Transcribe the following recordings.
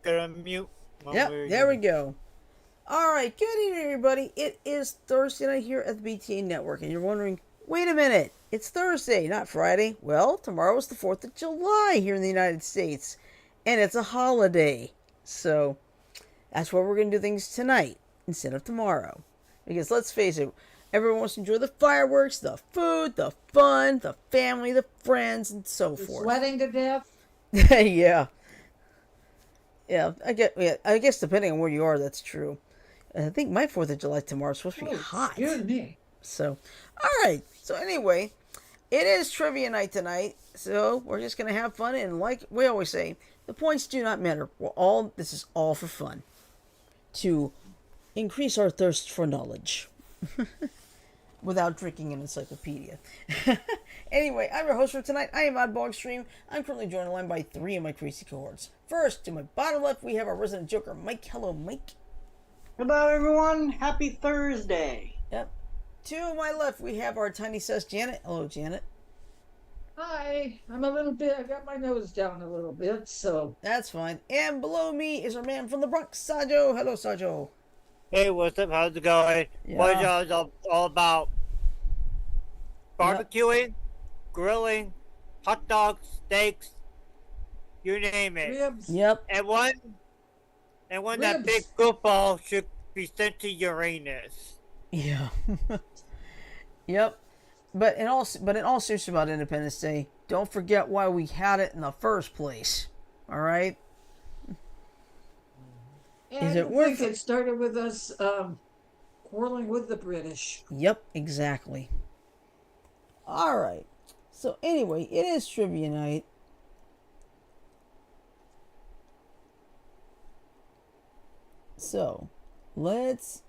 Gonna mute. Yep, there we go. Alright, good evening, everybody. It is Thursday night here at the BTA Network, and you're wondering, wait a minute, it's Thursday, not Friday. Well, tomorrow is the 4th of July here in the United States, and it's a holiday. So, that's why we're going to do things tonight instead of tomorrow. Because let's face it, everyone wants to enjoy the fireworks, the food, the fun, the family, the friends, and so forth. Sweating to death? Yeah. Yeah, I guess depending on where you are, that's true. I think my 4th of July tomorrow is supposed to be hot. Excuse me. So, alright. So anyway, it is trivia night tonight. So we're just going to have fun. And like we always say, the points do not matter. This is all for fun. To increase our thirst for knowledge. Without drinking an encyclopedia. Anyway, I'm your host for tonight. I am Oddbog Stream. I'm currently joined online by 3 of my crazy cohorts. First, to my bottom left, we have our resident joker, Mike. Hello, Mike. Hello, everyone. Happy Thursday. Yep. To my left, we have our tiny sus, Janet. Hello, Janet. Hi. I'm a little bit, I got my nose down a little bit, so. That's fine. And below me is our man from the Bronx, Sajo. Hello, Sajo. Hey, what's up? How's it going? Yeah. What is y'all all about? Barbecuing, grilling, hot dogs, steaks, you name it. Ribs. Yep. And one that big football should be sent to Uranus. Yeah. Yep. But in all seriousness about Independence Day, don't forget why we had it in the first place. All right. And Is it worth it started with us quarreling with the British. Yep, exactly. All right. So anyway, it is trivia night. So, let's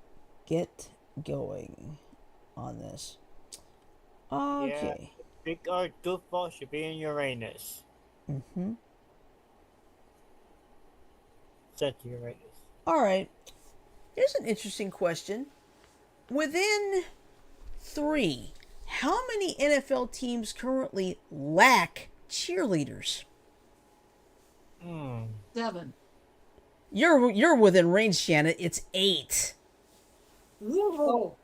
get going on this. Okay. Yeah, big goofball should be in Uranus. Mm-hmm. Sent to Uranus. All right. Here's an interesting question. Within 3, how many NFL teams currently lack cheerleaders? 7. You're within range, Janet. It's 8. Whoa.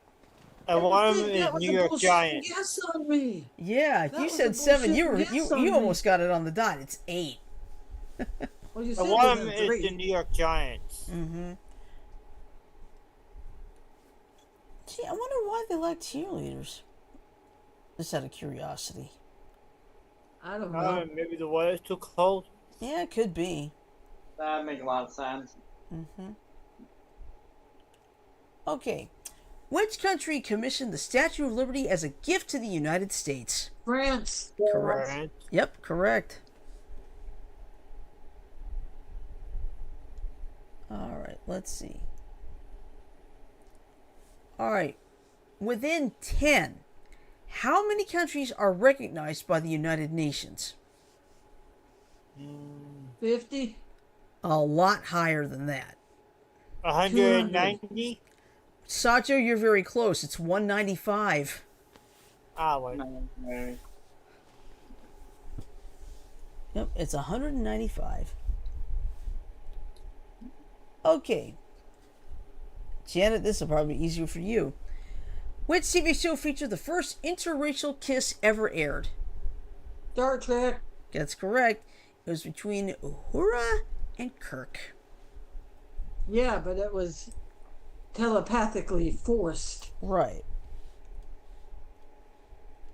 And one of them is New York Giants. Yes on me. Yeah, if That you was said a 7, bullshit yes on you me. almost got it on the dot. It's 8. Well, you said And one of within them is 3. the New York Giants. Mm-hmm. Gee, I wonder why they like cheerleaders. Just out of curiosity. I don't know. Maybe the weather's too cold. Yeah, it could be. That makes a lot of sense. Mm-hmm. Okay. Which country commissioned the Statue of Liberty as a gift to the United States? France. Correct. Yep, correct. Alright, let's see. Alright. Within 10, how many countries are recognized by the United Nations? 50. A lot higher than that. 190? Sacho, you're very close. It's 195. Wait. Yep, it's 195. Okay. Janet, this will probably be easier for you. Which TV show featured the first interracial kiss ever aired? Star Trek. That's correct. It was between Uhura and Kirk. Yeah, but it was telepathically forced. Right.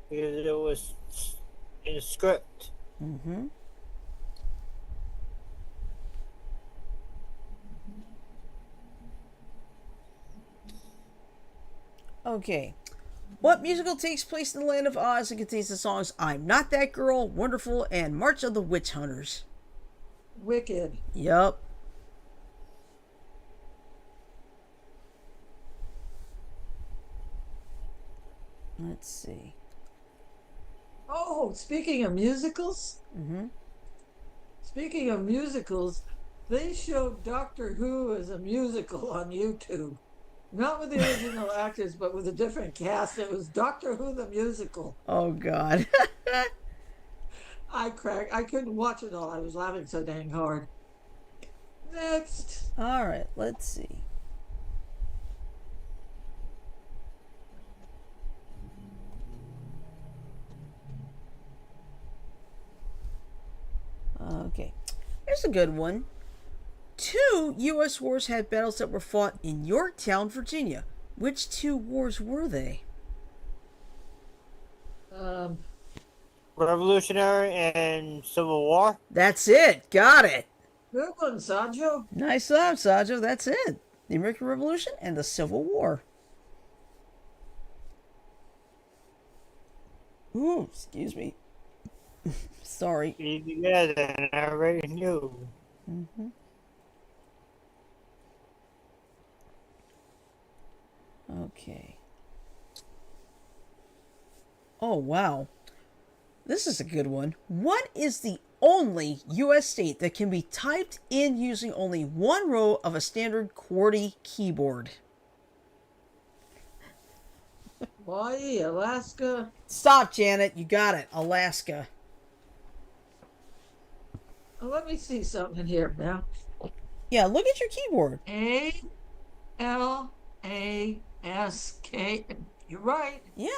Because it was in the script. Mm-hmm. Okay. What musical takes place in the land of Oz and contains the songs I'm Not That Girl, Wonderful, and March of the Witch Hunters? Wicked. Yup. Let's see. Oh, speaking of musicals, Mm-hmm. speaking of musicals, they showed Doctor Who as a musical on YouTube. Not with the original actors, but with a different cast. It was Doctor Who the musical. Oh God. I couldn't watch it all. I was laughing so dang hard. Next. All right, let's see. Okay, here's a good one. 2 U.S. wars had battles that were fought in Yorktown, Virginia. Which 2 wars were they? Um, Revolutionary and Civil War. That's it. Got it. good one, Sancho. Nice job, Sajo. That's it. The American Revolution and the Civil War. Ooh, excuse me. Sorry. Yeah, then I already knew. Mm-hmm. Okay. Oh, wow. This is a good one. What is the only U.S. state that can be typed in using only one row of a standard QWERTY keyboard? Hawaii, Alaska. Stop, Janet. You got it. Alaska. Oh, let me see something here now. Yeah, look at your keyboard. ALASK. You're right. Yeah.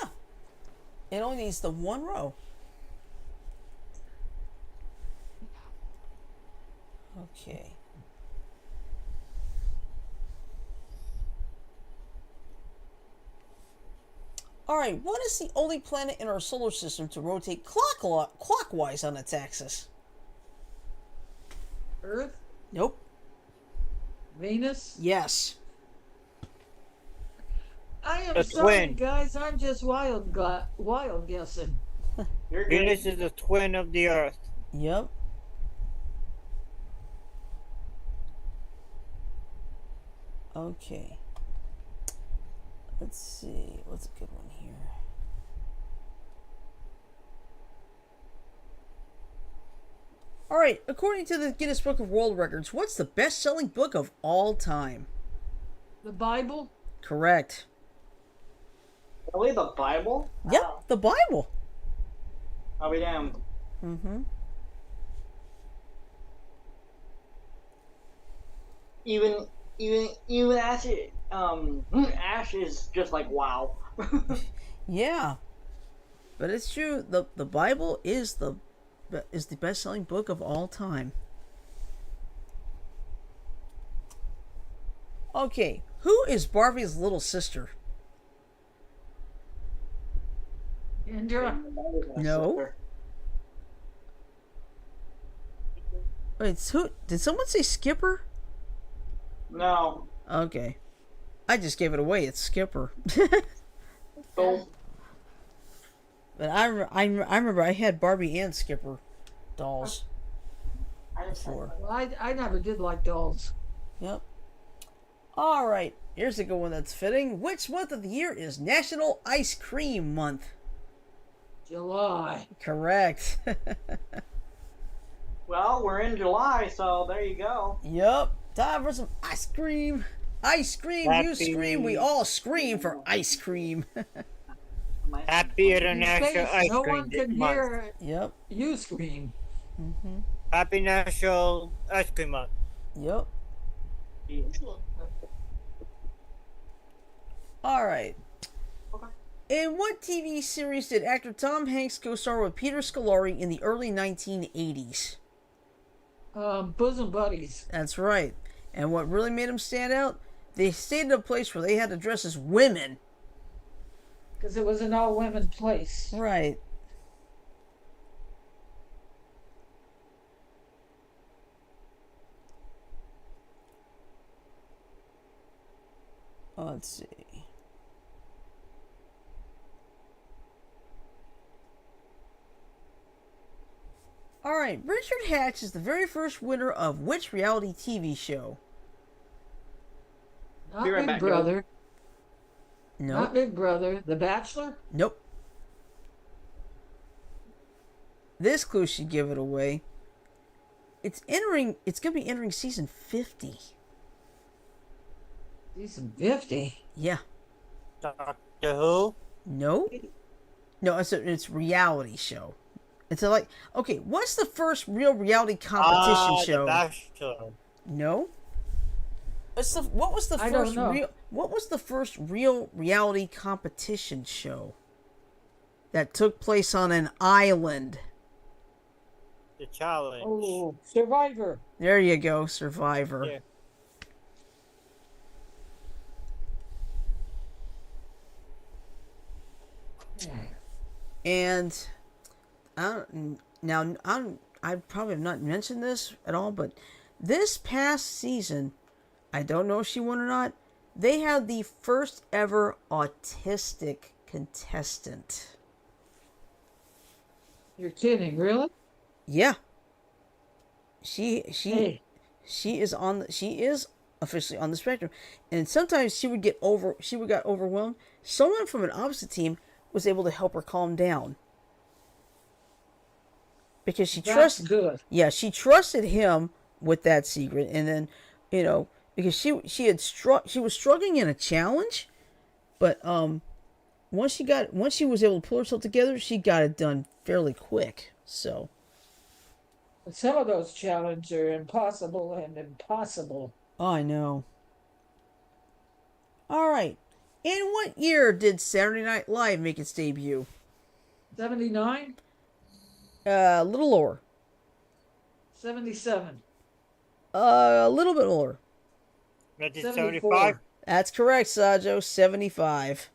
It only needs the one row. Okay. All right, what is the only planet in our solar system to rotate clockwise on its axis? Earth, Nope. Venus. Yes. I am A sorry, twin. guys. I'm just wild guessing. You're good. Venus is the twin of the Earth. Yep. Okay. Let's see. What's a good one here? All right. According to the Guinness Book of World Records, what's the best-selling book of all time? The Bible. Correct. Really, the Bible? Yep, Wow. the Bible. I'll be damned. Mm-hmm. Even Ash is just like wow. Yeah, but it's true. The Bible is the best-selling book of all time. Okay, who is Barbie's little sister? Indra. No. Wait, who? Did someone say Skipper? No. Okay, I just gave it away. It's Skipper. So, But I remember I had Barbie and Skipper dolls before. Well, I never did like dolls. Yep. All right, here's a good one that's fitting. Which month of the year is National Ice Cream Month? July. Correct. well, we're in July, so there you go. Yep. Time for some ice cream. Ice cream, you Happy- scream, we all scream for ice cream. Happy In International case Ice no Cream one can Month. hear Yep. you scream. Mm-hmm. Happy National Ice Cream Month. Yep. All right. Okay. In what TV series did actor Tom Hanks co-star with Peter Scolari in the early 1980s? Bosom buddies. That's right. And what really made him stand out? They stayed in a place where they had to dress as women. Because it was an all-women place. Right. Let's see. Alright, Richard Hatch is the very first winner of which reality TV show? Not Be right Big back, Brother. Nope. Not Big Brother. The Bachelor. Nope. This clue should give it away. It's gonna be entering season 50. Season 50. Yeah. Doctor Who? No? No, it's reality show. It's a, like, okay, what's the first real reality competition The show? Bachelor. No? What was the I don't know. first real reality competition show that took place on an island? The Challenge. Oh, Survivor. There you go, Survivor. Yeah. And I probably have not mentioned this at all, but this past season, I don't know if she won or not, they had the first ever autistic contestant. You're kidding, really? Yeah. She Hey, is officially on the spectrum, and sometimes she would get overwhelmed. Someone from an opposite team was able to help her calm down because she trusted. good. Yeah, she trusted him with that secret, and then because she was struggling in a challenge, but once she was able to pull herself together, she got it done fairly quick. So. Some of those challenges are impossible and impossible. Oh, I know. All right. In what year did Saturday Night Live make its debut? 79? A little lower. 77. A little bit lower. 1975? That's correct, Sajo. 75.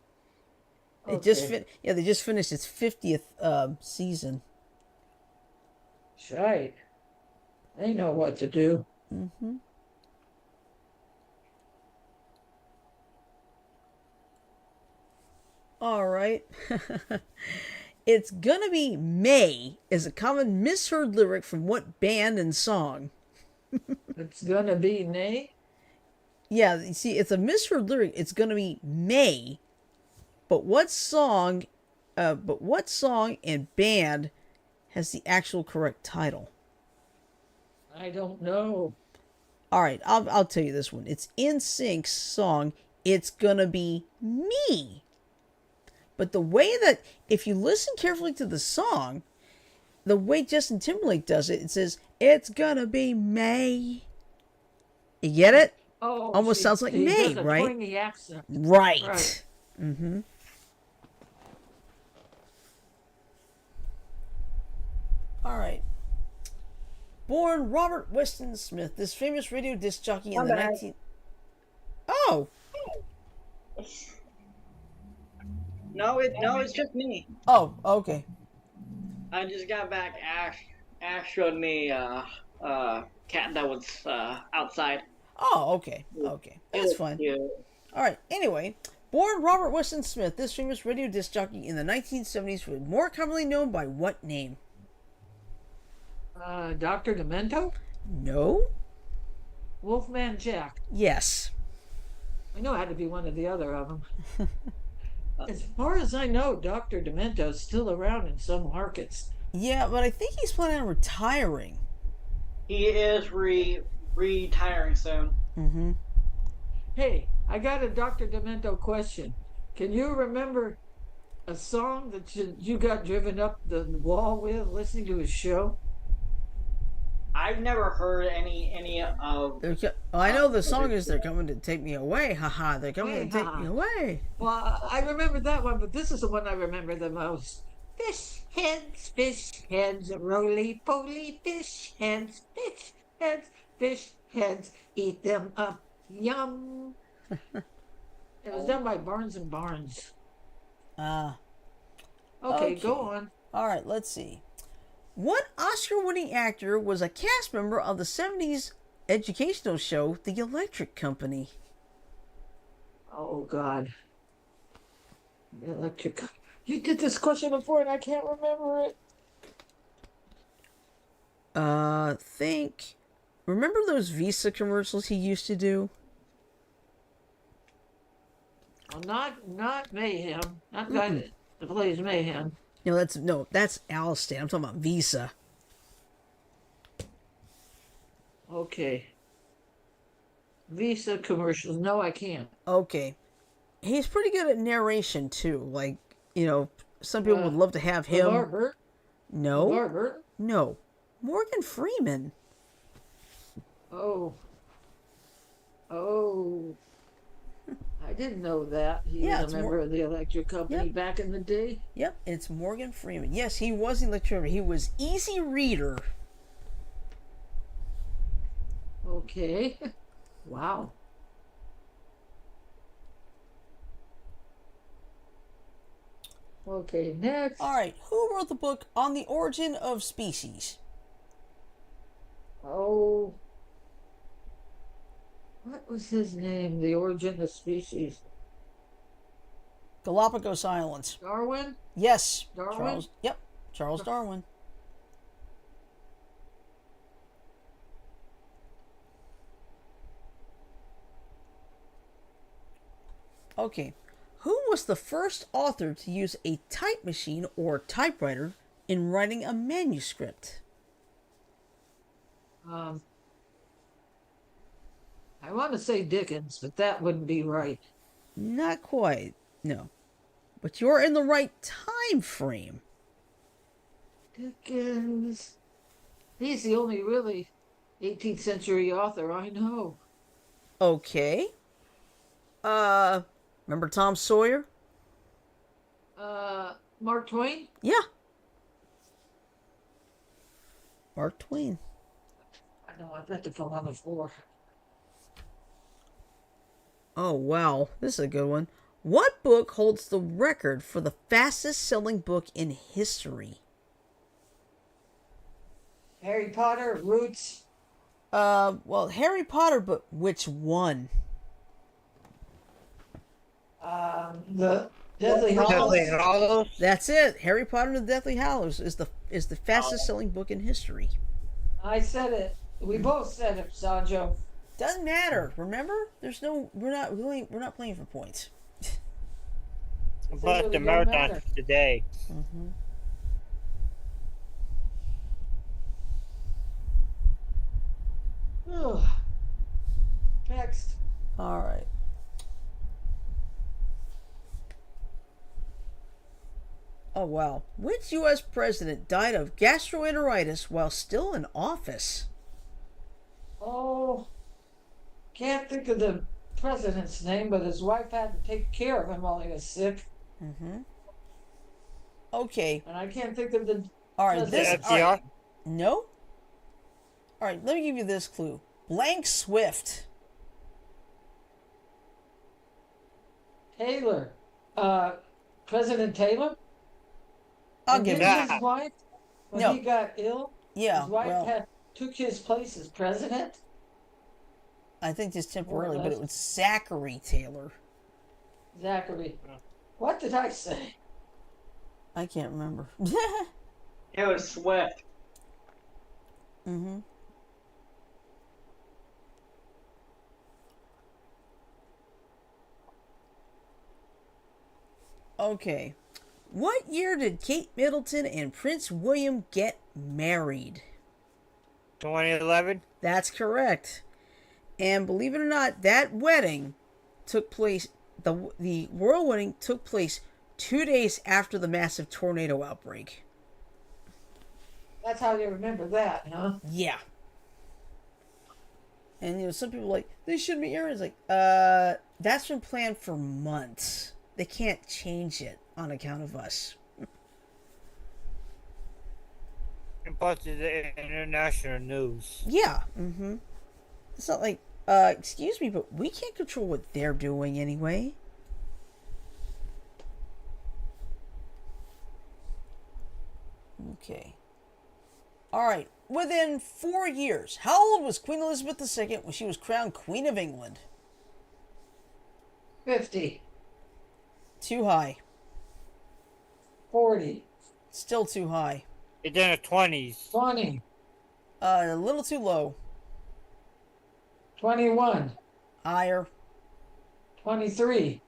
Okay. They just finished its 50th season. Shite. They know what to do. Mm-hmm. All right. It's gonna be May is a common misheard lyric from what band and song? It's gonna be Nay. Yeah, you see, it's a misheard lyric. It's gonna be May, but what song? What song and band has the actual correct title? I don't know. All right, I'll tell you this one. It's NSYNC's song "It's Gonna Be Me." But the way that, if you listen carefully to the song, the way Justin Timberlake does it, it says "It's gonna be May." You get it? Oh, Almost sounds like May, does a right? twangy accent. Right. Mm-hmm. All right. Born Robert Weston Smith, this famous radio disc jockey in the 19... Oh! No, it's just me. Oh, okay. I just got back. Ash showed me cat that was outside. Oh, okay. Okay. That's fine. All right. Anyway, born Robert Weston Smith, this famous radio disc jockey in the 1970s, was more commonly known by what name? Dr. Demento? No? Wolfman Jack. Yes. I know it had to be one or the other of them. As far as I know, Dr. Demento's still around in some markets. Yeah, but I think he's planning on retiring. He is retiring soon. Mm-hmm. Hey, I got a Dr. Demento question. Can you remember a song that you got driven up the wall with listening to his show? I've never heard any of. I know the song is "They're Coming to Take Me Away." Haha, they're coming to take me away. Well, I remember that one, but this is the one I remember the most. Fish heads, roly-poly fish heads, fish heads, eat them up, yum. It was done by Barnes and Barnes. Okay, go on. All right, let's see. What Oscar-winning actor was a cast member of the 70s educational show The Electric Company? Oh, God. The Electric. You did this question before and I can't remember it. Remember those Visa commercials he used to do? Well, not Mayhem. Not guy that plays Mayhem. That's Alistair. I'm talking about Visa. Okay. Visa commercials. No, I can't. Okay. He's pretty good at narration too. Like, some people would Uh, love to have him. LeVar Burton. No. LeVar Burton. No. Morgan Freeman. Oh, oh. I didn't know that. He Yeah, was a member of the electric company Yep. back in the day. Yep, it's Morgan Freeman. Yes, he was the electrician. He was Easy Reader. Okay. Wow. Okay, next. All right, who wrote the book On the Origin of Species? Oh, what was his name? The Origin of Species. Galapagos Islands. Darwin? Yes, Darwin? Charles. Yep, Charles Darwin. Okay, who was the first author to use a type machine or typewriter in writing a manuscript? Um, I want to say Dickens, but that wouldn't be right. Not quite, no. But you're in the right time frame. Dickens. He's the only really 18th century author I know. Okay. Remember Tom Sawyer? Mark Twain? Yeah. Mark Twain. I know, I bet to fall on the floor. Oh, wow. This is a good one. What book holds the record for the fastest selling book in history? Harry Potter, Roots. Well, Harry Potter, but which one? The Deathly Hallows. Deathly Hallows. That's it. Harry Potter and the Deathly Hallows is the fastest selling book in history. I said it. We both said it, Sanjo. Doesn't matter. Remember? We're not playing for points. But the marathon today. Mm-hmm. Ugh. Next. All right. Oh, wow. Which U.S. president died of gastroenteritis while still in office? Oh, can't think of the president's name, but his wife had to take care of him while he was sick. Mm-hmm. Okay. And I can't think of the. All right. This. FDR? All right. No? All right. Let me give you this clue. Blank Swift. Taylor. President Taylor? I'll And give didn't you that. his wife, when No. he got ill, Yeah. his wife Well, took his place as president? I think just temporarily, More or but less. it was Zachary Taylor. Zachary. What did I say? I can't remember. It was Swift. Mm-hmm. Okay. What year did Kate Middleton and Prince William get married? 2011. That's correct. And believe it or not, that wedding took place, the royal wedding took place 2 days after the massive tornado outbreak. That's how you remember that, huh? Yeah. And some people are like, they shouldn't be airing. It's like, that's been planned for months. They can't change it on account of us. And plus the international news. Yeah. Mm-hmm. It's not like, excuse me, but we can't control what they're doing anyway. Okay. All right. Within 4 years, how old was Queen Elizabeth II when she was crowned Queen of England? 50, Too high. 40, Still too high. It's in the 20s. 20, A little too low. 21, Higher. 23.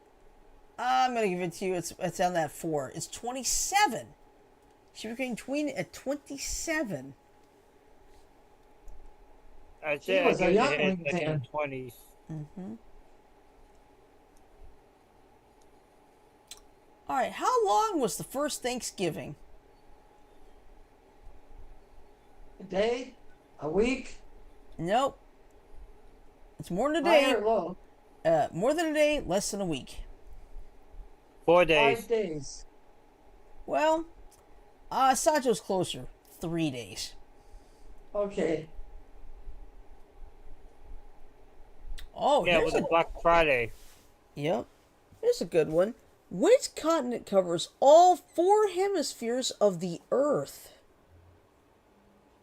I'm gonna give it to you. It's on that 4. It's 27. She became queen at 27. I She said was a it youngling in the then. 20s. Mm-hmm. All right. How long was the first Thanksgiving? A day? A week? Nope. It's more than a High day. or low? More than a day, less than a week. 4 days. 5 days. Well, Sajo's closer. 3 days. Okay. Oh, Yeah, it here's was a Black Friday. Yep. Here's a good one. Which continent covers all 4 hemispheres of the Earth?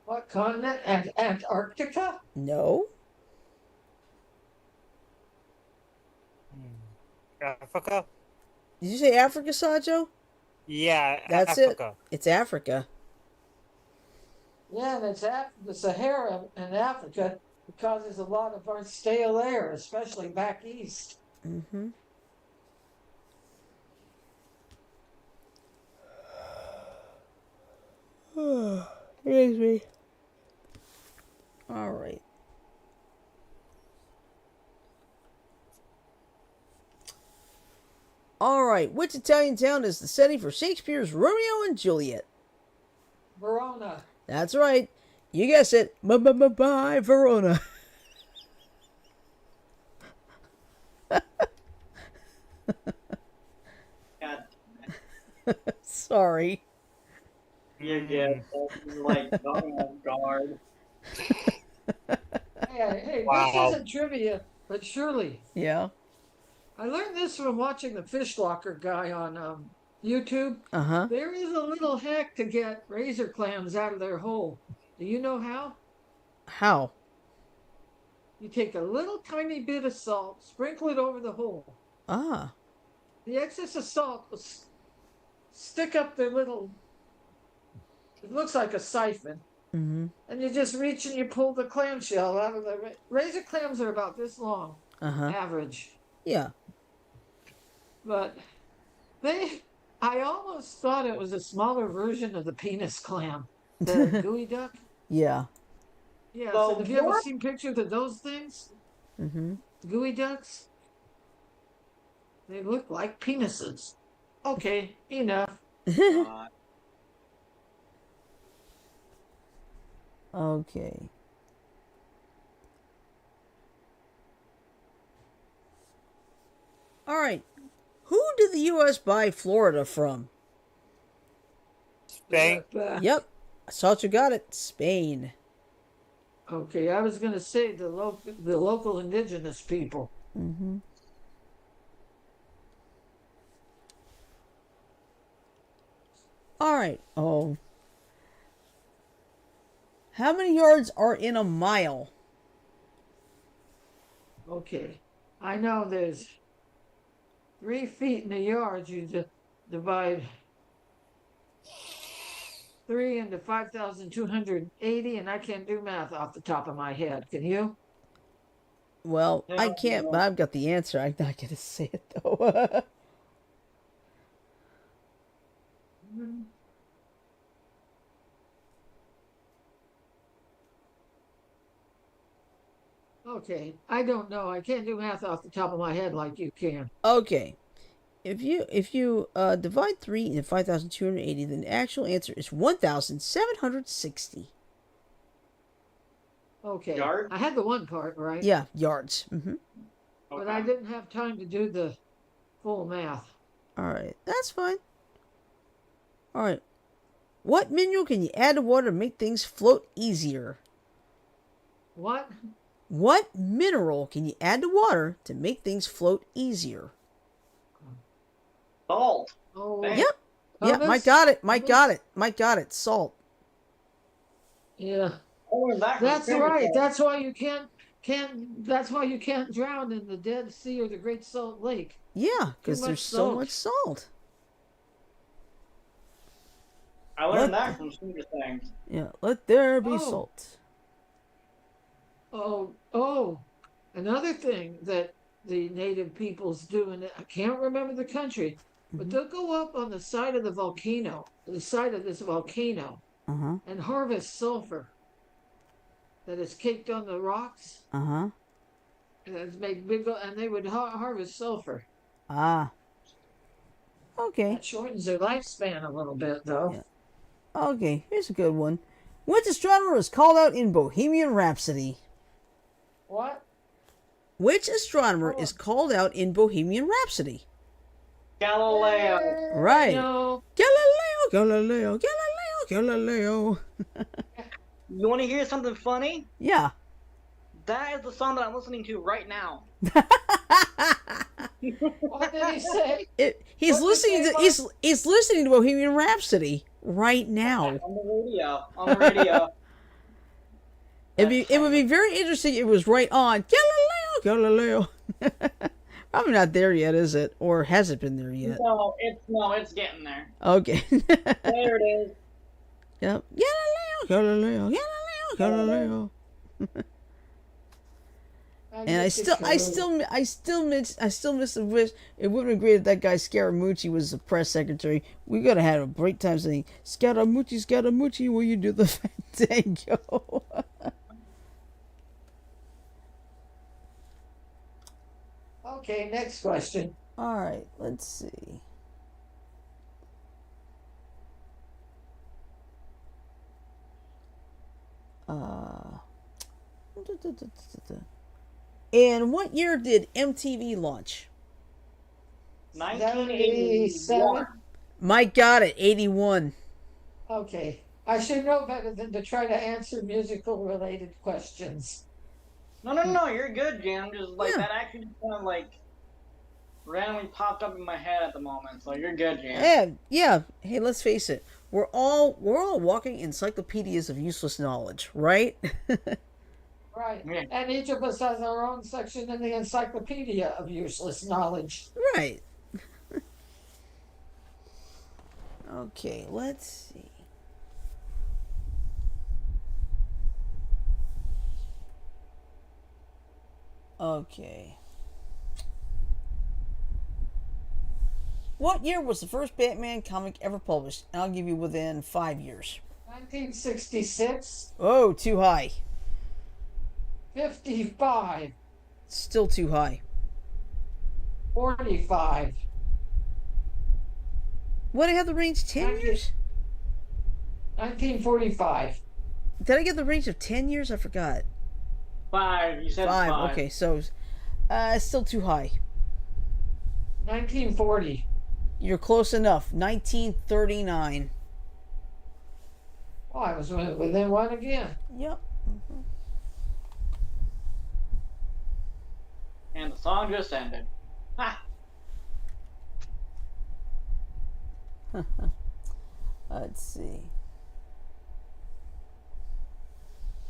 What continent? Antarctica? No. Africa? Did you say Africa, Sajo? Yeah, That's Africa. it. It's Africa. Yeah, and it's the Sahara in Africa. It causes a lot of our stale air, especially back east. Mm-hmm. Excuse me. All right. All right. Which Italian town is the setting for Shakespeare's Romeo and Juliet? Verona. That's right. You guessed it. Bye, Verona. God, Sorry. you're good. Like, oh guard. Hey, Wow. this isn't trivia, but surely. Yeah. I learned this from watching the fish locker guy on YouTube. Uh-huh. There is a little hack to get razor clams out of their hole. Do you know how? How? You take a little tiny bit of salt, sprinkle it over the hole. Ah. The excess of salt will stick up their little, it looks like a siphon. Mm-hmm. And you just reach and you pull the clamshell out of the razor clams are about this long, Uh-huh. average. Yeah. But I almost thought it was a smaller version of the penis clam, the gooey duck. Yeah. Yeah, So so have you ever what? seen pictures of those things? Mm-hmm. Gooey ducks? They look like penises. Okay, enough. Okay. All right. Who did the U.S. buy Florida from? Spain? Yep. I saw you got it. Spain. Okay, I was going to say the local indigenous people. Mm-hmm. All right. Oh. How many yards are in a mile? Okay, I know there's 3 feet in a yard. You divide 3 into 5,280, and I can't do math off the top of my head. Can you? Well, I No, can't, no. but I've got the answer. I'm not going to say it, though. Okay, I don't know. I can't do math off the top of my head like you can. Okay. If you divide 3 into 5,280, then the actual answer is 1,760. Okay, Yard? I had the one part right. Yeah, yards. Mm-hmm. But I didn't have time to do the full math. All right, that's fine. All right. What mineral can you add to water to make things float easier? What? What mineral can you add to water to make things float easier? Salt. Oh, Thanks. Yep. Yep, Thomas? Mike got it. Mike Thomas? got it. Mike got it. Salt. Yeah, Oh, that's right. That's That's why you That's why you can't drown in the Dead Sea or the Great Salt Lake. Yeah, because much there's so salt. much salt. I learned What? that from Stranger Things. Yeah, let there be Oh. salt. Oh, another thing that the native peoples do, and I can't remember the country, but they'll go up on the side of the side of this volcano, Uh-huh. and harvest sulfur that is caked on the rocks. Uh-huh. make big, and they would harvest sulfur. Ah, okay. That shortens their lifespan a little bit, though. Yeah. Okay, here's a good one. Which astronomer is called out in Bohemian Rhapsody? What? Which astronomer Oh. is called out in Bohemian Rhapsody? Galileo. Right. No. Galileo, Galileo, Galileo, Galileo. You want to hear something funny? Yeah. That is the song that I'm listening to right now. What did he say? He's What'd you listening say, to Mike? he's listening to Bohemian Rhapsody right now. On the radio. On the radio. It would be very interesting if it was right on Galileo, Galileo. Probably not there yet, is it? Or has it been there yet? No, it's getting there. Okay. There it is. Yep. Galileo, Galileo, Galileo, Galileo. And I still miss the wish. It would have been great if that guy Scaramucci was the press secretary. We gotta have a great time saying Scaramucci, Scaramucci, will you do the fandango? Okay, next question. All right, let's see. And what year did MTV launch? 1987. Mike got it, 81. Okay. I should know better than to try to answer musical related questions. No, you're good, Jim. Just like Yeah. that actually just kind of like randomly popped up in my head at the moment. So you're good, Jim. Yeah. Hey, let's face it. We're all walking encyclopedias of useless knowledge, right? Right. Yeah. And each of us has our own section in the encyclopedia of useless knowledge. Right. Okay, let's see. Okay. What year was the first Batman comic ever published? And I'll give you within 5 years. 1966, Oh, too high. 55, Still too high. 45. What did I have the range? 10 years? 1945. Did I get the range of 10 years? I forgot. 5. You said 5. Okay, so still too high. 1940. You're close enough. 1939. Oh, I was within one again. Yep. And the song just ended. Ha! Let's see.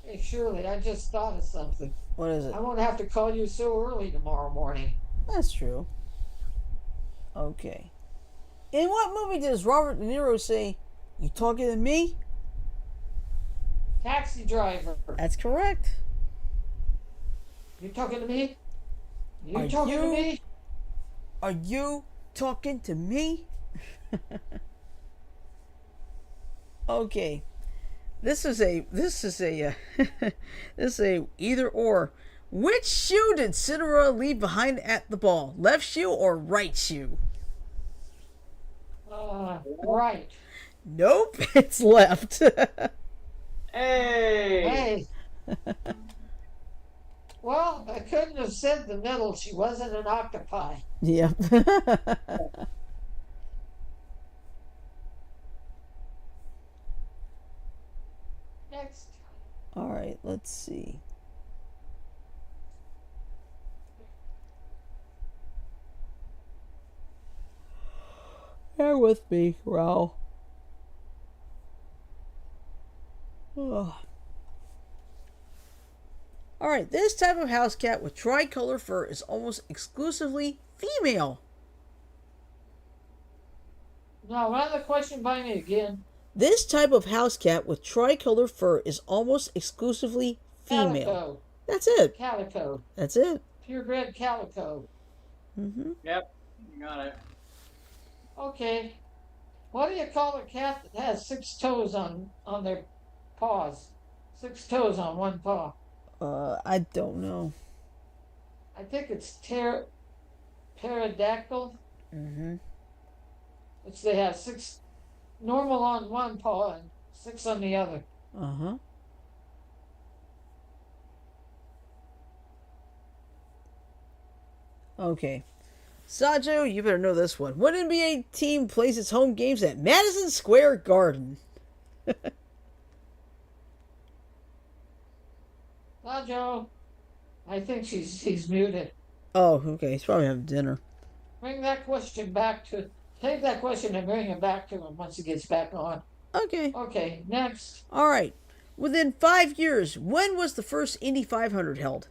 Hey, Shirley, I just thought of something. What is it? I won't have to call you so early tomorrow morning. That's true. Okay. In what movie does Robert De Niro say, "You talking to me"? Taxi driver. That's correct. You talking to me? You Are talking to you- me? Are you talking to me? Okay. This is a this is a either or. Which shoe did Cinderella leave behind at the ball? Left shoe or right shoe? Right. Nope, it's left. Hey! Hey. Well, I couldn't have said the middle. She wasn't an octopi. Yep. Next. All right, let's see. Bear with me, Raul. Ugh. All right, this type of house cat with tricolor fur is almost exclusively female. Now, run the question by me again. This type of house cat with tricolor fur is almost exclusively female. Calico. That's it. Calico. That's it. Purebred calico. Yep, you got it. Okay. What do you call a cat that has 6 toes on their paws? 6 toes on one paw. I don't know. I think it's pterodactyl, Mm-hmm. which they have six normal on one paw and six on the other. Uh-huh. Okay. Sajo, you better know this one. What NBA team plays its home games at Madison Square Garden? Joe, I think he's muted. Oh, okay. He's probably having dinner. Bring that question back to take that question and bring it back to him once he gets back on. Okay. Okay, next. All right. Within 5 years, when was the first Indy 500 held?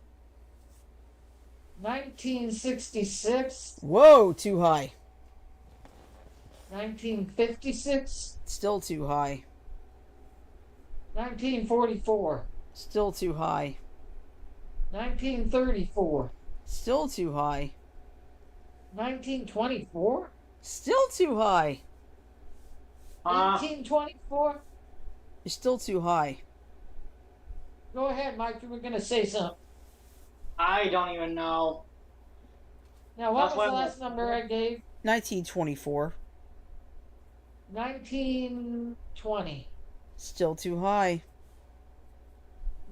1966, Whoa, too high. 1956, Still too high. 1944, Still too high. 1934, Still too high. 1924, Still too high. 1824. You're still too high. Go ahead, Mike. You were going to say something. I don't even know. Now, what was the last number I gave? 1924. 1920. Still too high.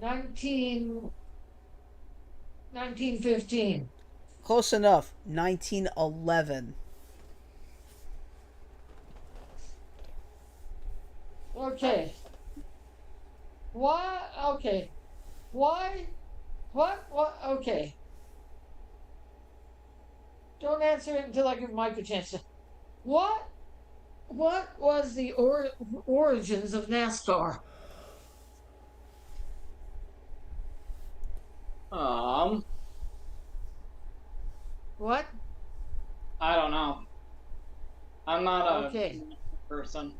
1915. Close enough. 1911. Okay. Why? Okay. Why? What? Okay. Don't answer it until I give Mike a chance to. What was the origins of NASCAR? What? I don't know. I'm not a Okay. person.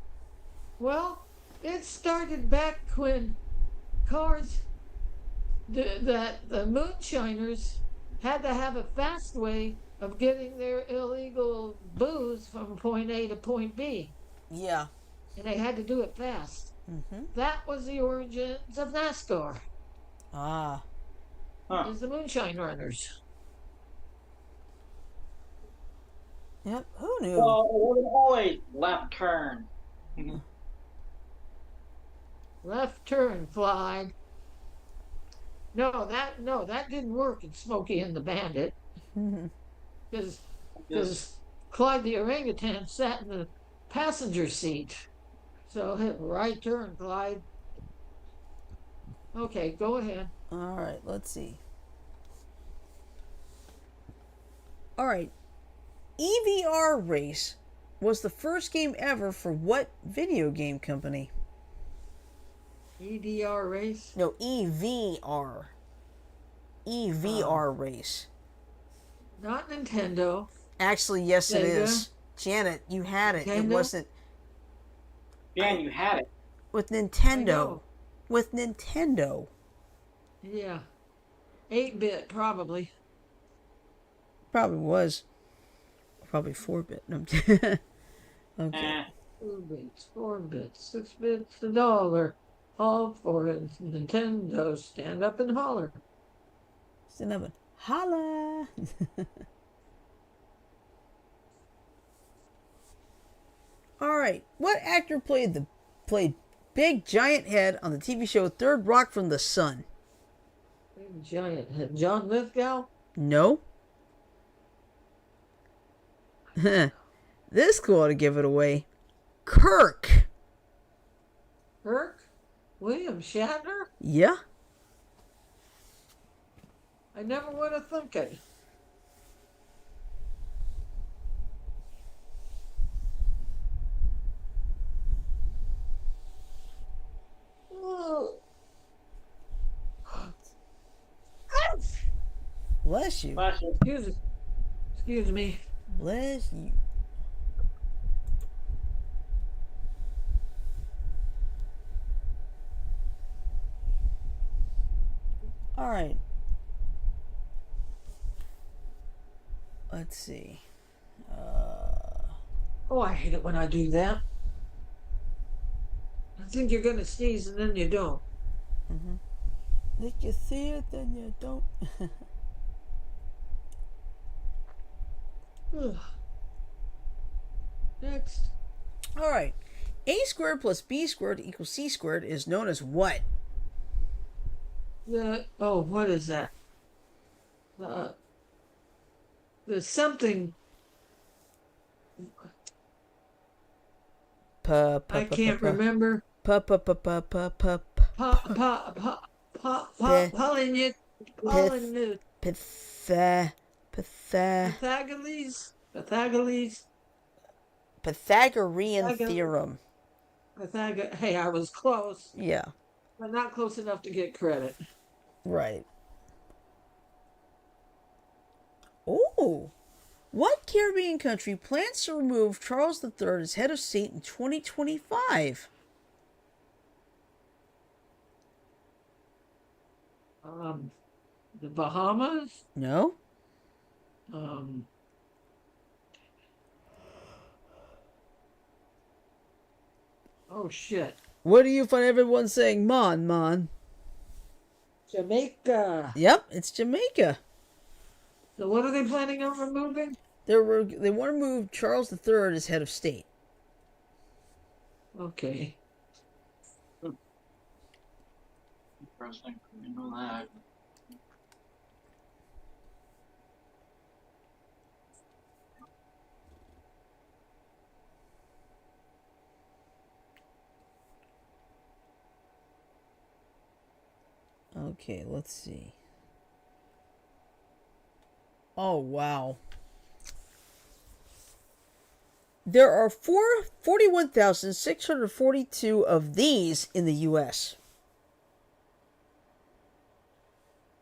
Well, it started back when cars, the moonshiners had to have a fast way of getting their illegal booze from point A to point B, Yeah. and they had to do it fast. Mm-hmm. That was the origins of NASCAR. Ah. Huh. Is the moonshine runners. Yep. Who knew? Well, it was always left turn. Left turn, Clyde. No, that didn't work in Smokey and the Bandit because Clyde the orangutan sat in the passenger seat. So hit right turn, Clyde. Okay, go ahead. All right. Let's see. All right. EVR Race was the first game ever for what video game company? EDR race. No, EVR. EVR Race. Not Nintendo. Actually, yes, it Sega? is. Janet, you had it. It Nintendo? wasn't Dan, you had it. with I Nintendo. know. With Nintendo. Yeah. 8-bit, probably. Probably was. Probably 4-bit. No, I'm kidding. Okay. 2 bits, 4 bits, 6 bits, $1. All for it. Nintendo. Stand up and holler. Stand up and holla. All right. What actor played Big Giant Head on the TV show Third Rock from the Sun? Big giant head. John Lithgow? No. This clue ought to give it away. Kirk. Kirk? William Shatner? Yeah. I never would have thunk it. Bless you. Excuse me. Bless you. All right. Let's see. Oh, I hate it when I do that. I think you're gonna sneeze and then you don't. If you see it, then you don't. Ugh. Next. All right. A squared plus B squared equals C squared is known as what? What is that? Uh, there's something I can't remember. Pa pa pa pa pa Polynut Polynut Pythagoras Pythagorean theorem. Hey, I was close, Yeah, but not close enough to get credit. right. Oh, what Caribbean country plans to remove Charles III as head of state in 2025? The Bahamas. No? Um, oh shit. What do you find everyone saying, Mon? Jamaica. Yep, it's Jamaica. So what are they planning on removing? They want to move Charles III as head of state. Okay. Interesting. You know that. Okay, let's see. Oh, wow. There are 41,642 of these in the U.S.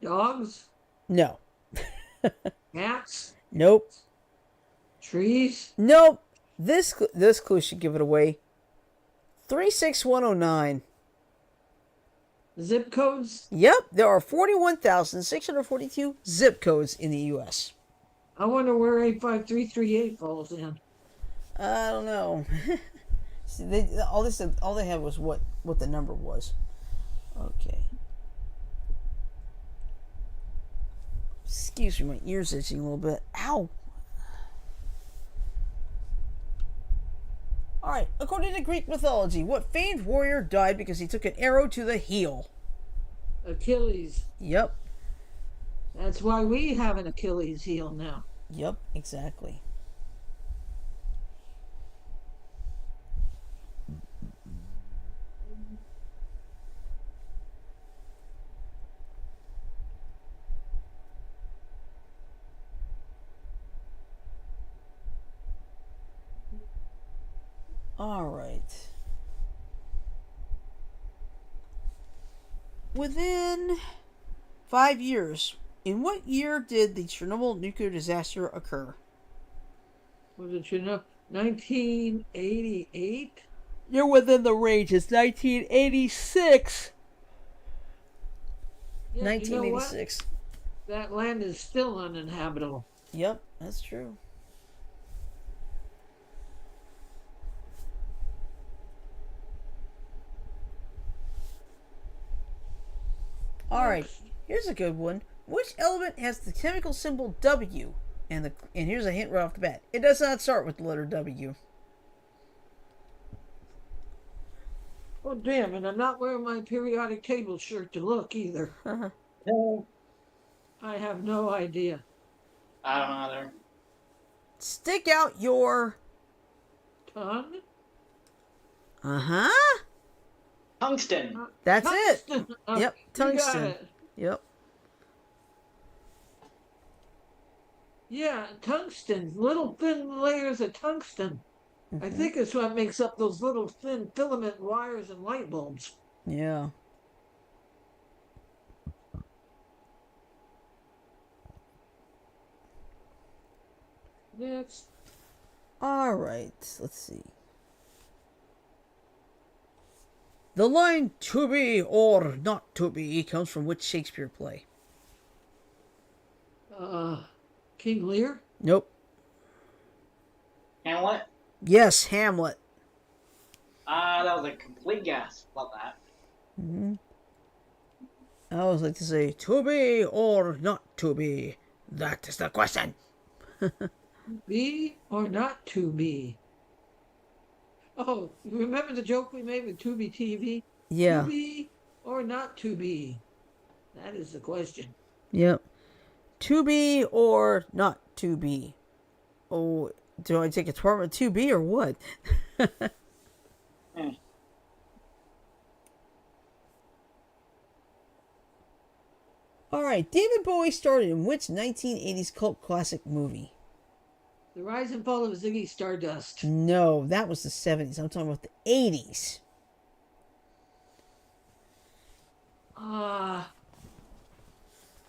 Dogs? No. Cats? Nope. Trees? Nope. This clue should give it away. 36109. Zip codes? Yep, there are 41,642 zip codes in the U.S. I wonder where 85338 falls in. I don't know. See, all they had was what the number was. Okay. Excuse me, my ear's itching a little bit. Ow. Alright, according to Greek mythology, what famed warrior died because he took an arrow to the heel? Achilles. Yep. That's why we have an Achilles heel now. Yep, exactly. All right. Within 5 years, in what year did the Chernobyl nuclear disaster occur? Was it 1988? You're within the range. It's 1986. Yeah, 1986. That land is still uninhabitable. Yep, that's true. All right, here's a good one. Which element has the chemical symbol W? And here's a hint right off the bat. It does not start with the letter W. Oh, damn, and I'm not wearing my periodic table shirt to look either. No. I have no idea. I don't know either. Stick out your... Tongue? Uh-huh. Tungsten. That's Tungsten. it. Yep, tungsten. You got it. Yep. Yeah, tungsten. Little thin layers of tungsten. I think it's what makes up those little thin filament wires and light bulbs. Yeah. Next. All right, let's see. The line "to be or not to be" comes from which Shakespeare play? King Lear? Nope. Hamlet? Yes, Hamlet. That was a complete guess. Love that. I always like to say "to be or not to be." That is the question. Be or not to be? Oh, you remember the joke we made with Tubi TV? To Yeah. be or not to be? That is the question. Yep. To be or not to be? Oh, do I take a Department to be or what? Hmm. All right. David Bowie starred in which 1980s cult classic movie? The Rise and Fall of Ziggy Stardust. No, that was the 70s. I'm talking about the 80s. Ah,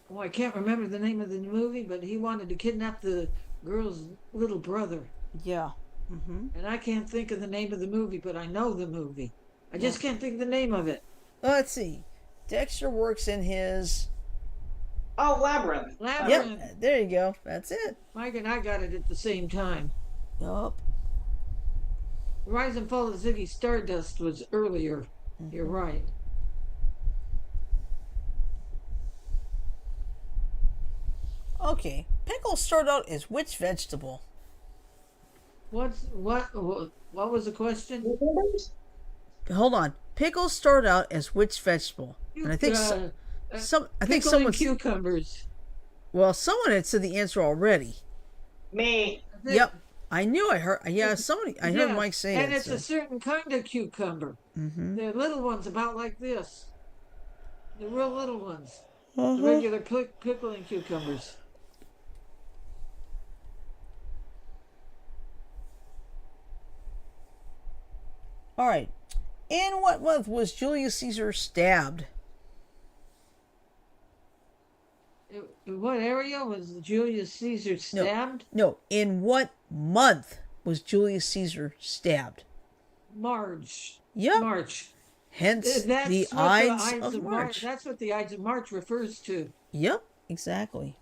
oh, I can't remember the name of the movie, but he wanted to kidnap the girl's little brother. Yeah. Mm-hmm. And I can't think of the name of the movie, but I know the movie. I Yeah. just can't think of the name of it. Let's see. Dexter works in his. Oh, Labyrinth. Labyrinth. Yep. There you go. That's it. Mike and I got it at the same time. Yup. Rise and Fall of Ziggy Stardust was earlier. You're right. Okay. Pickles start out as which vegetable? What was the question? Hold on. Pickles start out as which vegetable? And I think I think pickle and someone's. cucumbers. Well, someone had said the answer already. Me. Yep. I knew I heard. Yeah, somebody. I heard Yeah, Mike say and it. it's a certain kind of cucumber. Mm-hmm. They're little ones about like this. The real little ones. The Uh-huh. regular pickling cucumbers. All right. In what month was Julius Caesar stabbed? In what area was Julius Caesar stabbed? No. In what month was Julius Caesar stabbed? March. Yep. March. Hence That's the what Ides Ides of March. That's what the Ides of March refers to. Yep. Exactly.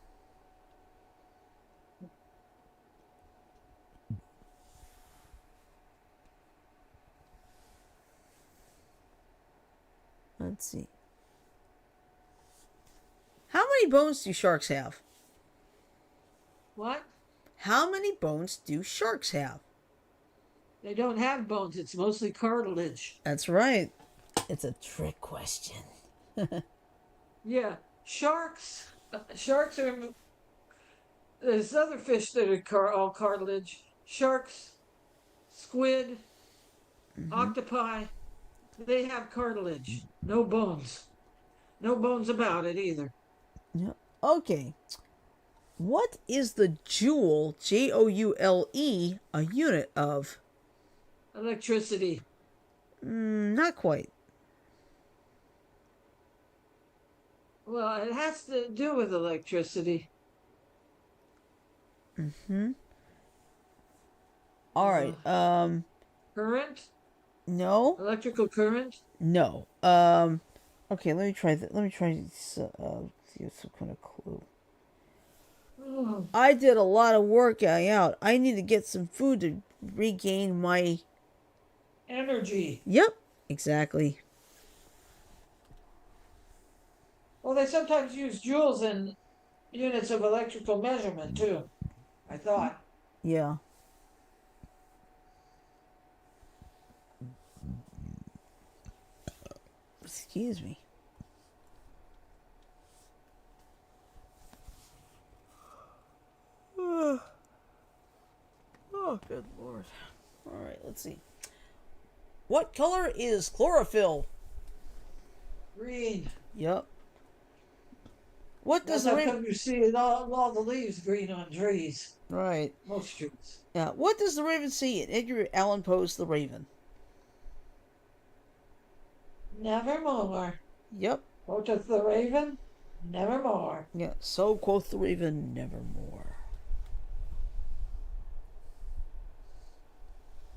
Let's see. How many bones do sharks have? What? How many bones do sharks have? They don't have bones. It's mostly cartilage. That's right. It's a trick question. Yeah, sharks. Sharks are. There's other fish that are all cartilage. Sharks, squid, octopi. They have cartilage. No bones. No bones about it either. Yeah. Okay. What is the joule, Joule, a unit of? Electricity. Not quite. Well, it has to do with electricity. Mm-hmm. All right. Current? No. Electrical current? No. Okay, let me try that. Let me try see some kind of clue. Oh, I did a lot of working out. I need to get some food to regain my. energy. Yep, exactly. Well, they sometimes use joules in units of electrical measurement too. I thought. Yeah. Excuse me. Oh, good lord. All right, let's see. What color is chlorophyll? Green. Yep. What does That's the how raven? come you see all the leaves green on trees. Right. Most trees. Yeah. What does the raven see in Edgar Allan Poe's The Raven? Nevermore. Yep. Quoth the raven, nevermore. Yeah. So quoth the raven, nevermore.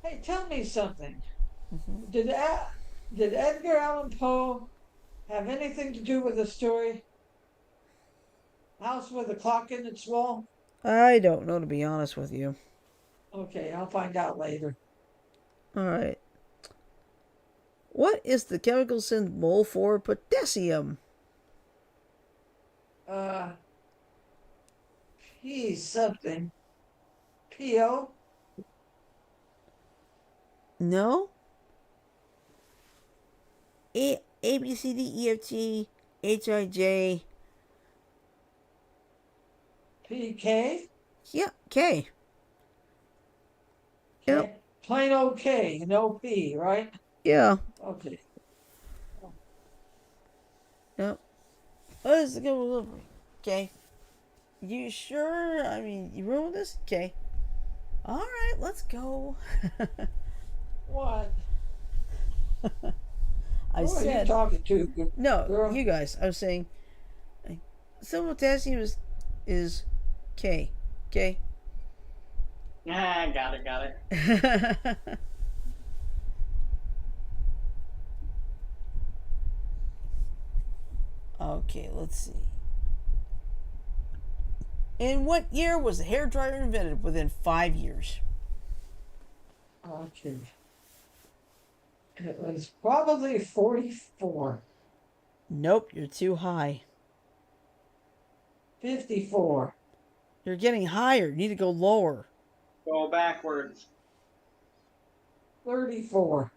Hey, tell me something. Mm-hmm. Did Edgar Allan Poe have anything to do with the story House with a Clock in its Wall? I don't know, to be honest with you. Okay, I'll find out later. All right. What is the chemical symbol for potassium? P something. P-O. No. A B C D E F G H I J. P-K. Yeah, K. Yep. K. Plain old K, no P, right? Yeah. Okay. Yep. Let's go. Okay. You sure? I mean, you roll this? Okay. All right, let's go. What? I Who are you said talking to, no. girl? You guys. I was saying simultaneity is K. Okay. Ah, got it, got it. Okay. Let's see. In what year was the hairdryer invented? Within 5 years. Okay. It was probably 44. Nope. You're too high. 54. You're getting higher. You need to go lower. Go backwards. 34.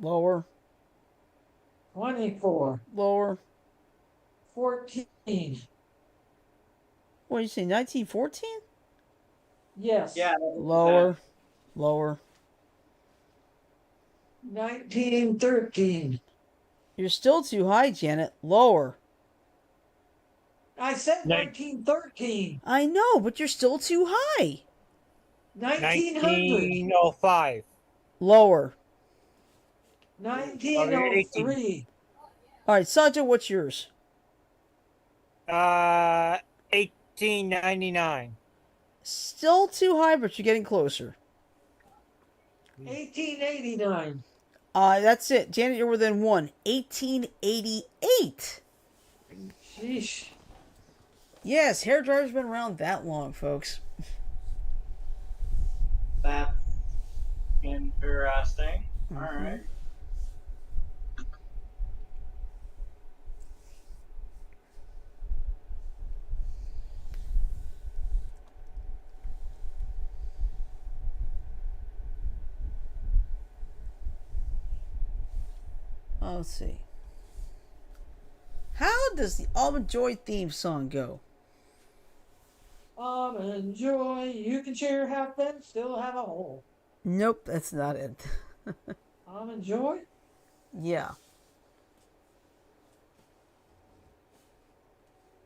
Lower. 24. Lower. 14. What did you say? 1914? Yes. Yeah, that's what you Lower. said. Lower. 1913. You're still too high, Janet. Lower. I said Nin- 1913. I know, but you're still too high. 1900. 1905. Lower. 18. 1903. All right, Saja, what's yours? 1899. Still too high, but you're getting closer. 1889. That's it. Janet, you're within one. 1888. Sheesh. Yes, hairdryer's been around that long, folks. That's interesting. All Mm-hmm. right. Let's see. How does the Almond Joy theme song go? Enjoy. You can share half and still have a whole. Nope, that's not it. Enjoy. Yeah. Well,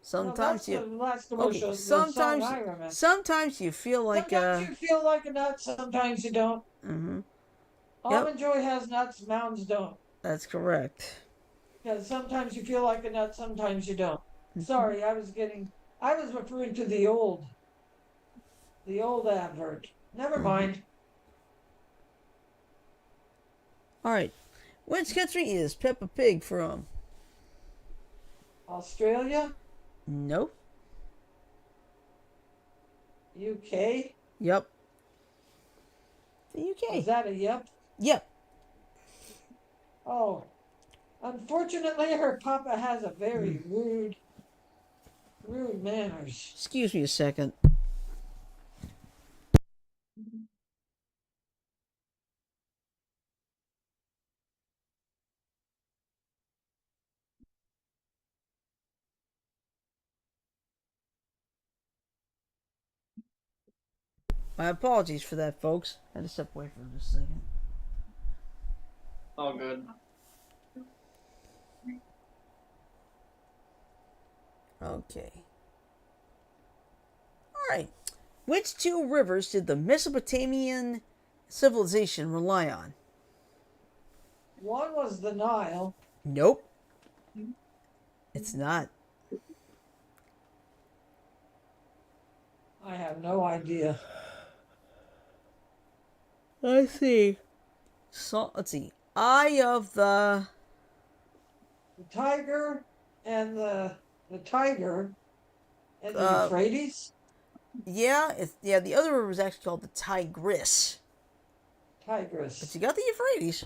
Sometimes that's you. the last Okay, commercial. The song sometimes. I remember. Sometimes you feel like. Sometimes you feel like a nut. Sometimes you don't. Mm-hmm. Yep, Almond Joy has nuts. Mounds don't. that's correct. Because sometimes you feel like a nut. Sometimes you don't. Sorry, I was referring to the old advert. Never mind. All right. Which country is Peppa Pig from? Australia, Nope. UK. Yep. The UK. Was that a yep? Yep. Oh, unfortunately, her papa has a very rude manners. Excuse me a second. My apologies for that, folks. I had to step away for just a second. All good. Okay. All right. Which two rivers did the Mesopotamian civilization rely on? One was the Nile. Nope. It's not. I have no idea. Let's see. So let's see. Eye of the. The tiger and the tiger and the Uh, Euphrates. yeah. The other river was actually called the Tigris, but Tigris. you got the Euphrates.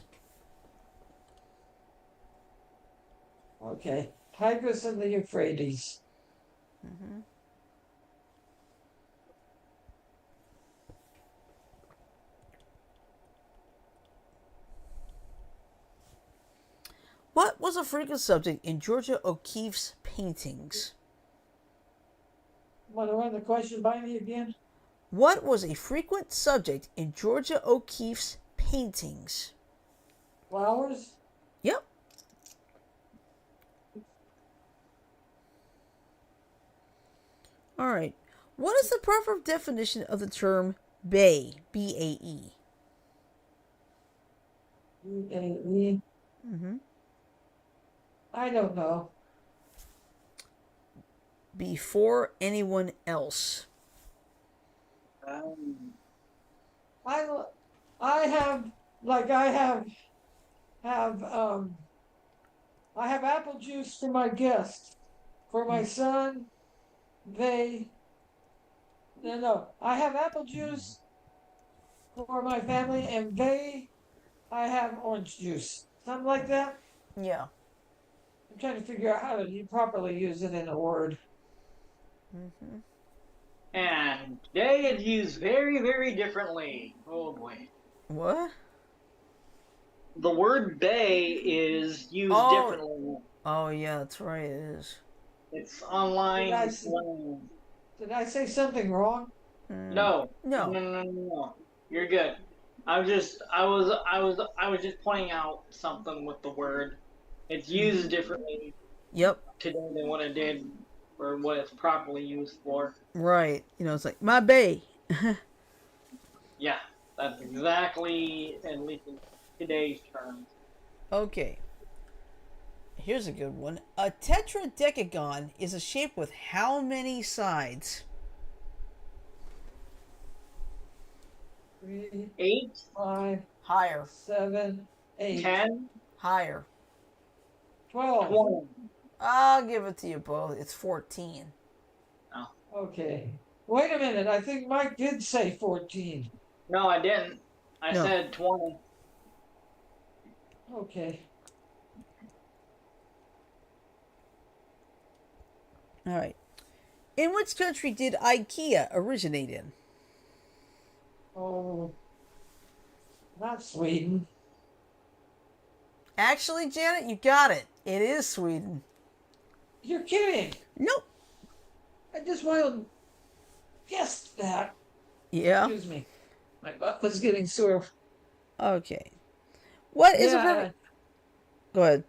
Okay, Tigris and the Euphrates. Mm-hmm. What was a frequent subject in Georgia O'Keeffe's paintings? Want to run the question by me again? What was a frequent subject in Georgia O'Keeffe's paintings? Flowers? Yep. All right. What is the proper definition of the term bay? B-A-E. B-A-E? Mm-hmm. I don't know. Before anyone else. I have like I have apple juice for my guests. For my son, I have apple juice for my family, and I have orange juice. Something like that. Yeah. I'm trying to figure out how to properly use it in a word. Mm-hmm. And today it's used very, very differently. Oh boy. What? The word bay is used differently. Oh, yeah, that's right, it is. It's online slang. Did I say something wrong? No. No. No. You're good. I was just pointing out something with the word. It's used differently. Yep. Today than what it did, or what it's properly used for. Right. You know, it's like, my bay. Yeah, that's exactly, at least in today's terms. Okay. Here's a good one. A tetradecagon is a shape with how many sides? 3, 8, 5, Higher. 7, 8, 10, Higher. 12. 20. I'll give it to you both. It's 14. Oh. Okay. Wait a minute. I think Mike did say 14. No, I didn't. I said 20. Okay. All right. In which country did IKEA originate in? Oh, not Sweden. Actually, Janet, you got it. It is Sweden. You're kidding. Nope. I just want to guess that. Yeah. Excuse me. My butt was getting sore. Okay. What is a perfect... Go ahead.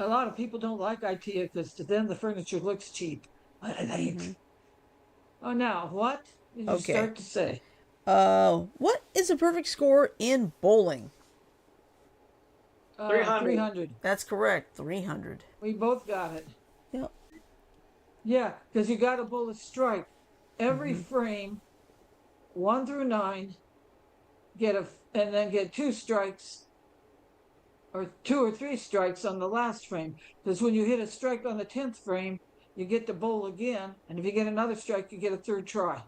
A lot of people don't like IKEA because to them the furniture looks cheap. Oh, now what did you start to say? What is a perfect score in bowling? 300. That's correct. 300. We both got it. Yep. Yeah, because you got to bowl a strike. Every frame, 1 through 9, and then get 2 strikes, or 2 or 3 strikes on the last frame. Because when you hit a strike on the 10th frame, you get to bowl again, and if you get another strike, you get a 3rd try.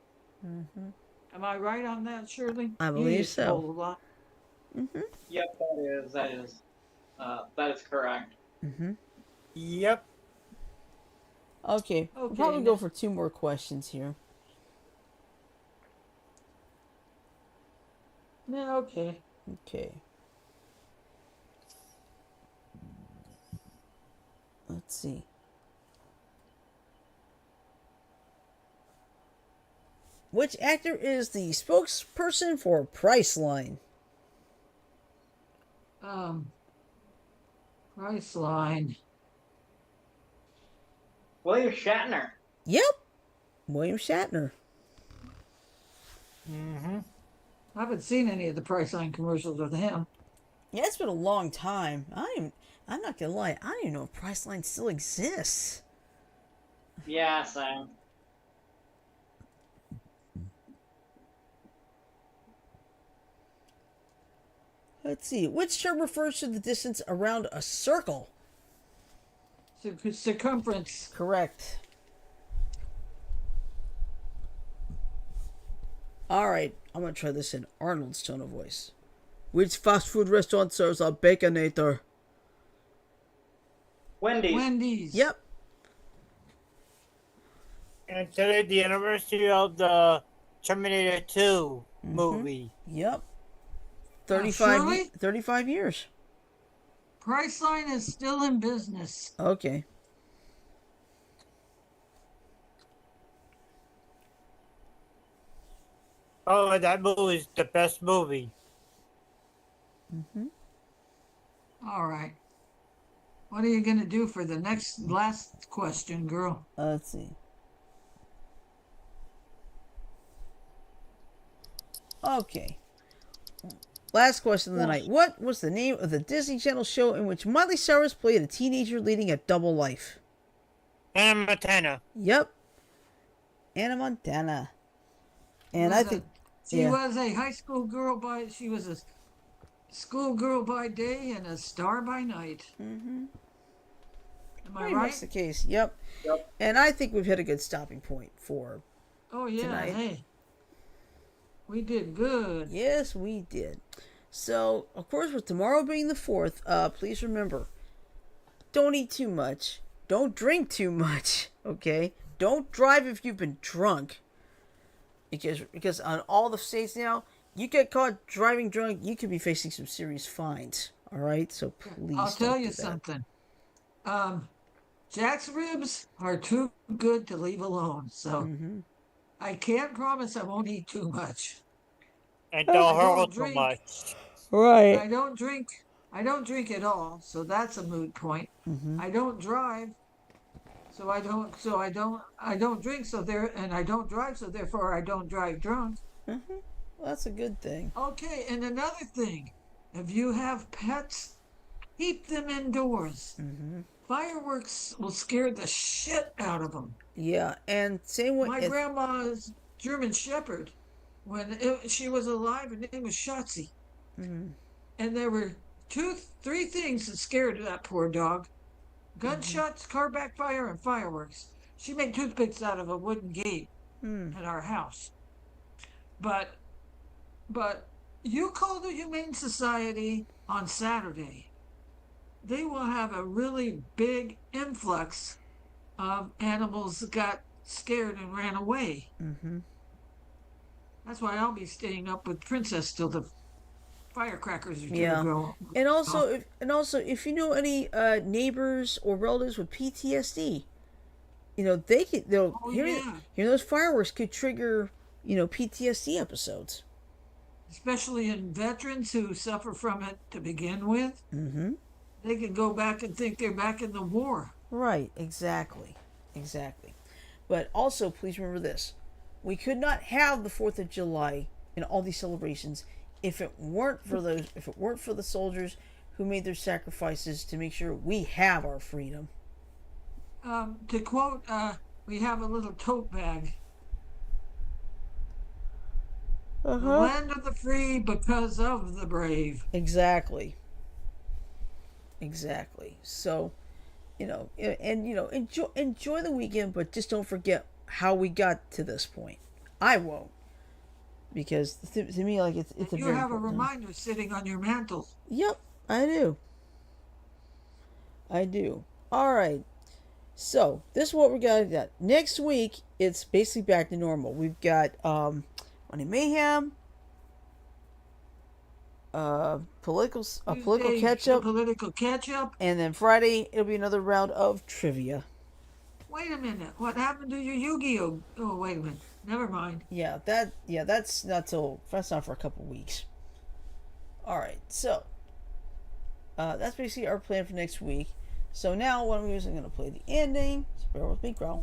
Mm-hmm. Am I right on that, Shirley? I believe so. Bowl a lot. Mm-hmm. Yep, that is correct. Mm-hmm. Yep. Okay. We'll probably go for 2 more questions here. Yeah, okay. Okay. Let's see. Which actor is the spokesperson for Priceline? Priceline. William Shatner. Yep. William Shatner. Mm-hmm. I haven't seen any of the Priceline commercials with him. Yeah, it's been a long time. I'm not gonna lie. I don't even know if Priceline still exists. Yeah, Sam. Let's see. Which term refers to the distance around a circle? Circumference. Correct. All right, I'm gonna try this in Arnold's tone of voice. Which fast food restaurant serves a Baconator? Wendy's. Yep. And today the anniversary of the Terminator 2 movie. Yep. 35 years. Priceline is still in business. Okay. Oh, that movie is the best movie. Mm-hmm. All right. What are you going to do for the last question, girl? Let's see. Okay. Last question of the night. What was the name of the Disney Channel show in which Miley Cyrus played a teenager leading a double life? Hannah Montana. Yep. Anna Montana. And I think, She was a high school girl she was a schoolgirl by day and a star by night. Mm-hmm. Am I Pretty right? much the case. Yep. Yep. And I think we've hit a good stopping point for Oh yeah. tonight. Hey, we did good. Yes, we did. So, of course, with tomorrow being the 4th, please remember, don't eat too much. Don't drink too much. Okay? Don't drive if you've been drunk. Because on all the states now, you get caught driving drunk, you could be facing some serious fines. All right? So please I'll tell don't you do that. something. Jack's ribs are too good to leave alone. So Mm-hmm. I can't promise I won't eat too much. And I don't don't hurl too drink. much. Right. I don't drink. I don't drink at all, so that's a moot point. Mm-hmm. I don't drive, so I don't drink, so there, and I don't drive, so therefore I don't drive drunk. Mm-hmm. Well, that's a good thing. Okay, and another thing, if you have pets, keep them indoors. Mm-hmm. Fireworks will scare the shit out of them. Yeah, and same with... My grandma's German Shepherd, when she was alive, her name was Shotzi. Mm-hmm. And there were three things that scared that poor dog: gunshots, car backfire, and fireworks. She made toothpicks out of a wooden gate at our house. But you call the Humane Society on Saturday. They will have a really big influx of animals that got scared and ran away. Mm-hmm. That's why I'll be staying up with Princess till the firecrackers are Yeah. go. And also, if you know any neighbors or relatives with PTSD, they could hearing those fireworks could trigger PTSD episodes. Especially in veterans who suffer from it to begin with. Mm-hmm. They can go back and think they're back in the war. Right. Exactly. But also, please remember this: we could not have the 4th of July and all these celebrations if it weren't for the soldiers who made their sacrifices to make sure we have our freedom. To quote, we have a little tote bag. The land of the free because of the brave. Exactly. So, enjoy the weekend, but just don't forget how we got to this point. I won't, because to me, like it's a You very have a important time. reminder sitting on your mantle. Yep, I do. All right. So this is what we got. Next week, it's basically back to normal. We've got Money Mayhem, political catch up, and then Friday it'll be another round of trivia. Wait a minute. What happened to your Yu-Gi-Oh? Oh, wait a minute. Never mind. That's not for a couple weeks. All right, so that's basically our plan for next week. So now what I'm going to play the ending. So bear with me, Growl.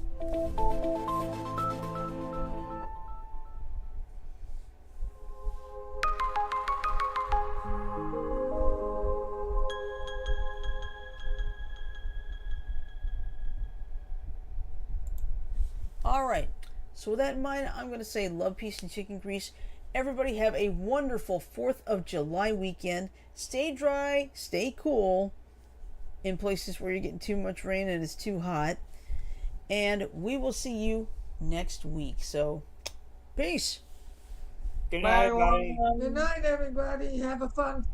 Alright, so with that in mind, I'm going to say love, peace, and chicken grease. Everybody have a wonderful 4th of July weekend. Stay dry, stay cool in places where you're getting too much rain and it's too hot. And we will see you next week. So, peace. Good night, everybody. Good night, everybody. Have a fun